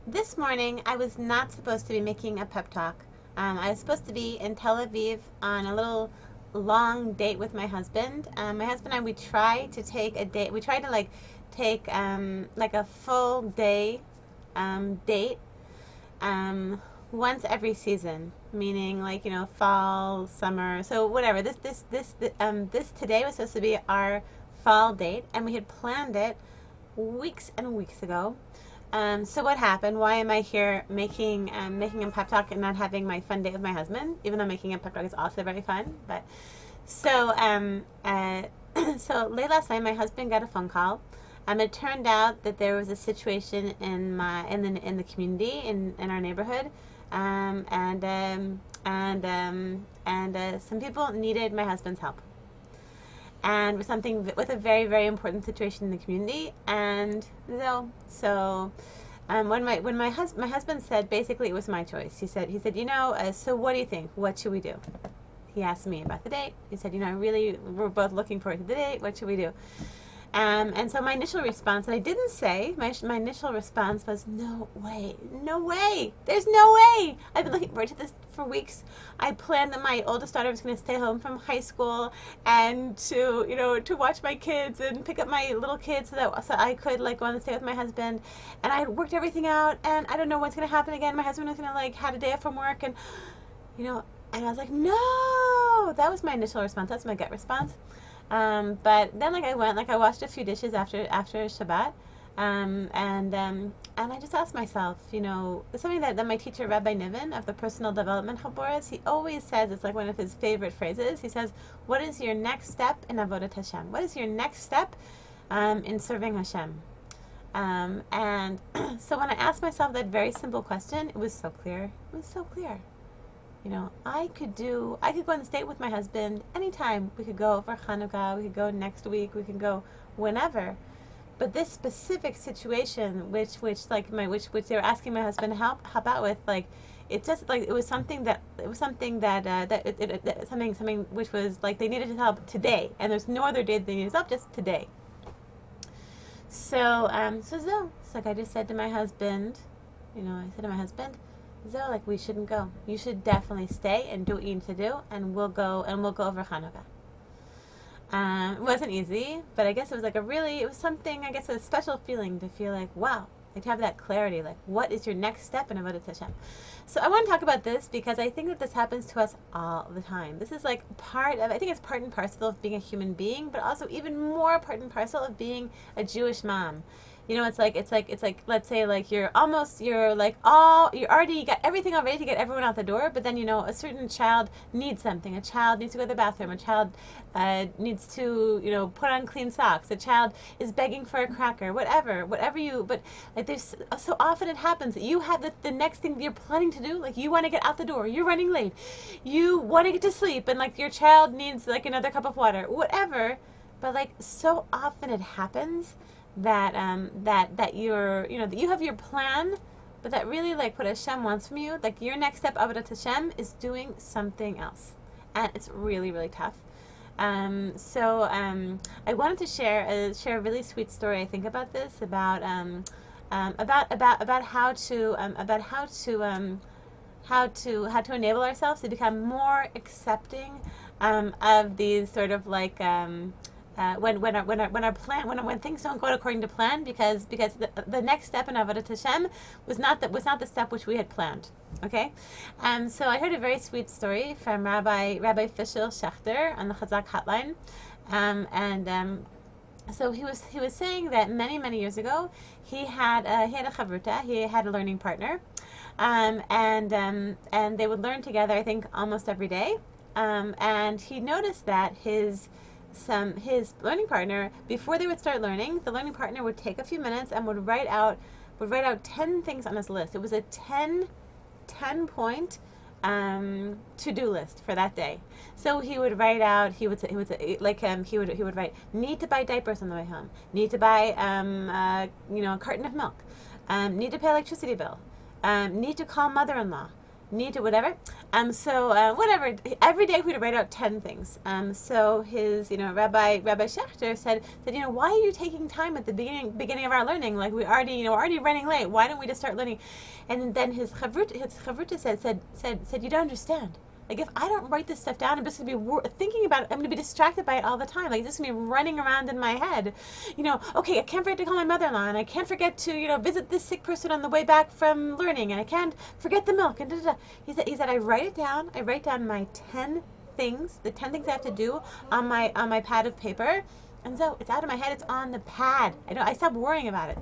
This morning, I was not supposed to be making a pep talk. I was supposed to be in Tel Aviv on a little long date with my husband. My husband and I, we tried to take a date. We tried to take like a full day date once every season, meaning like fall, summer, so whatever. This today was supposed to be our fall date, and we had planned it weeks and weeks ago. So what happened? Why am I here making a pep talk and not having my fun date with my husband? Even though making a pep talk is also very fun, but so so late last night, my husband got a phone call. It turned out that there was a situation in the community in our neighborhood, and some people needed my husband's help, and with a very very important situation in the community. And my husband said basically it was my choice. He said so what do you think? What should we do? He asked me about the date. He said, we're both looking forward to the date. What should we do? And so my initial response, and I didn't say, my initial response was, no way, no way, there's no way. I've been looking forward to this for weeks. I planned that my oldest daughter was going to stay home from high school and to watch my kids and pick up my little kids so I could go on the stay with my husband. And I had worked everything out, and I don't know what's going to happen again. My husband was going to had a day off from work, and and I was like, no. That was my initial response. That's my gut response. But then I washed a few dishes after Shabbat, and I just asked myself, it's something that my teacher Rabbi Niven of the Personal Development Chaboras, he always says, it's like one of his favorite phrases. He says, "What is your next step in avodat Hashem? What is your next step in serving Hashem?" And so when I asked myself that very simple question, it was so clear. It was so clear. I could go on this date with my husband anytime. We could go for Hanukkah, we could go next week, we could go whenever. But this specific situation, which they were asking my husband to help out with, it was something which was they needed his help today, and there's no other day that they needed his help, just today. So I just said to my husband, we shouldn't go. You should definitely stay and do what you need to do, and we'll go over Hanukkah. It wasn't easy, but I guess it was it was something, I guess, a special feeling to feel wow, to have that clarity, what is your next step in Avodat Hashem? So I want to talk about this because I think that this happens to us all the time. This is I think it's part and parcel of being a human being, but also even more part and parcel of being a Jewish mom. It's like let's say you already got everything all ready to get everyone out the door, but then a certain child needs something. A child needs to go to the bathroom. A child needs to put on clean socks. A child is begging for a cracker. Whatever but there's so often it happens that you have the next thing you're planning to do, you want to get out the door, you're running late, you want to get to sleep, and your child needs another cup of water, whatever. But so often it happens that that you have your plan, but that really what Hashem wants from you, your next step Avodat Hashem is doing something else, and it's really really tough. I wanted to share a really sweet story. I think about this about how to enable ourselves to become more accepting of these sort of when things don't go according to plan, because the next step in Avodat Hashem was not the step which we had planned. Okay, so I heard a very sweet story from Rabbi Fishel Schechter on the Chazak Hotline, so he was saying that many years ago he had a chavruta, he had a learning partner, and they would learn together, I think, almost every day, and he noticed that his learning partner, before they would start learning, the learning partner would take a few minutes and would write out 10 things on his list. It was a 10 point to-do list for that day. So he would write out, he would write, need to buy diapers on the way home, need to buy a carton of milk, need to pay electricity bill, need to call mother-in-law, need to whatever. Whatever. Every day we'd write out 10 things. So his, Rabbi Schechter said, why are you taking time at the beginning of our learning? Like we're already running late. Why don't we just start learning? And then his chavruta said, you don't understand. Like if I don't write this stuff down, I'm just gonna be thinking about it. I'm gonna be distracted by it all the time. Like this is gonna be running around in my head. Okay, I can't forget to call my mother-in-law, and I can't forget to visit this sick person on the way back from learning, and I can't forget the milk. And da, da, da. He said I write it down. I write down my 10 things, the 10 things I have to do on my pad of paper. And so it's out of my head, it's on the pad. I stopped worrying about it.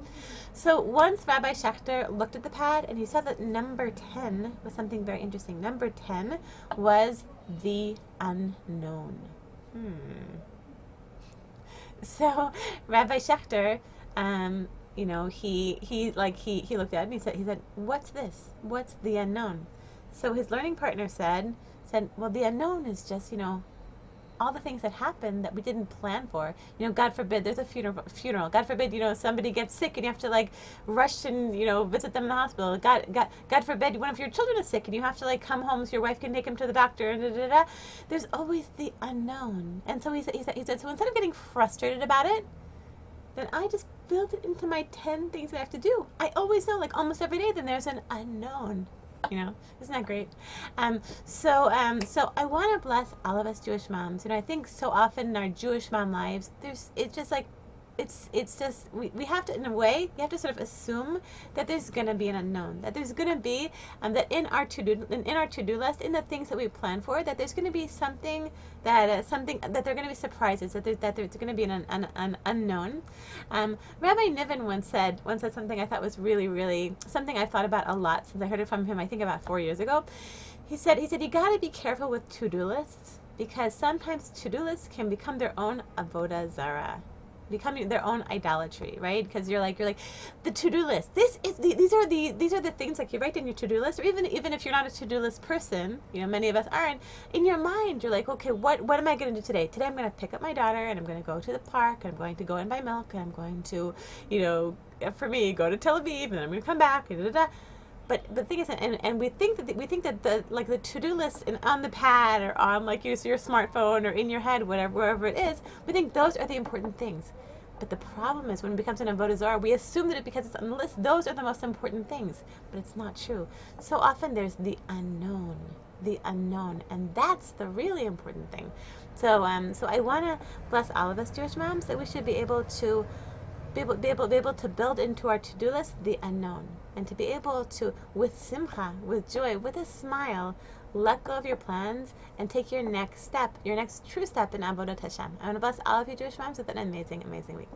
So once Rabbi Schechter looked at the pad and he saw that number 10 was something very interesting. Number 10 was the unknown. So Rabbi Schechter, he looked at it and he said, what's this? What's the unknown? So his learning partner said, well, the unknown is just, all the things that happen that we didn't plan for. God forbid there's a funeral. God forbid, somebody gets sick and you have to rush and, visit them in the hospital. God forbid one of your children is sick and you have to come home so your wife can take him to the doctor and da da da. There's always the unknown. And so he said, so instead of getting frustrated about it, then I just build it into my 10 things that I have to do. I always know, almost every day, then there's an unknown. Isn't that great? So I want to bless all of us Jewish moms. I think so often in our Jewish mom lives, we have to, in a way, you have to sort of assume that there's going to be an unknown, that there's going to be that in our to-do list, in the things that we plan for, that there's going to be something that there are going to be surprises, that there's going to be an unknown. Rabbi Niven once said something I thought was really, really something I thought about a lot since I heard it from him, I think about 4 years ago. He said you got to be careful with to-do lists, because sometimes to-do lists can become their own avodah zarah, becoming their own idolatry, right? Because you're like the to-do list. These are the things you write in your to-do list, or even if you're not a to-do list person, many of us aren't. In your mind, you're like, okay, what am I going to do today? Today I'm going to pick up my daughter and I'm going to go to the park and I'm going to go and buy milk and I'm going to, for me, go to Tel Aviv and then I'm going to come back. And da, da, da. But the thing is, and we think that the to-do list on the pad or on your smartphone or in your head, wherever it is, we think those are the important things. But the problem is when it becomes an avodah zarah, we assume that because it's on the list, those are the most important things. But it's not true. So often there's the unknown, and that's the really important thing. So I want to bless all of us Jewish moms that we should be able to build into our to-do list the unknown, and to be able to, with simcha, with joy, with a smile, let go of your plans and take your next true step in Avodat Hashem. I want to bless all of you Jewish moms with an amazing, amazing week.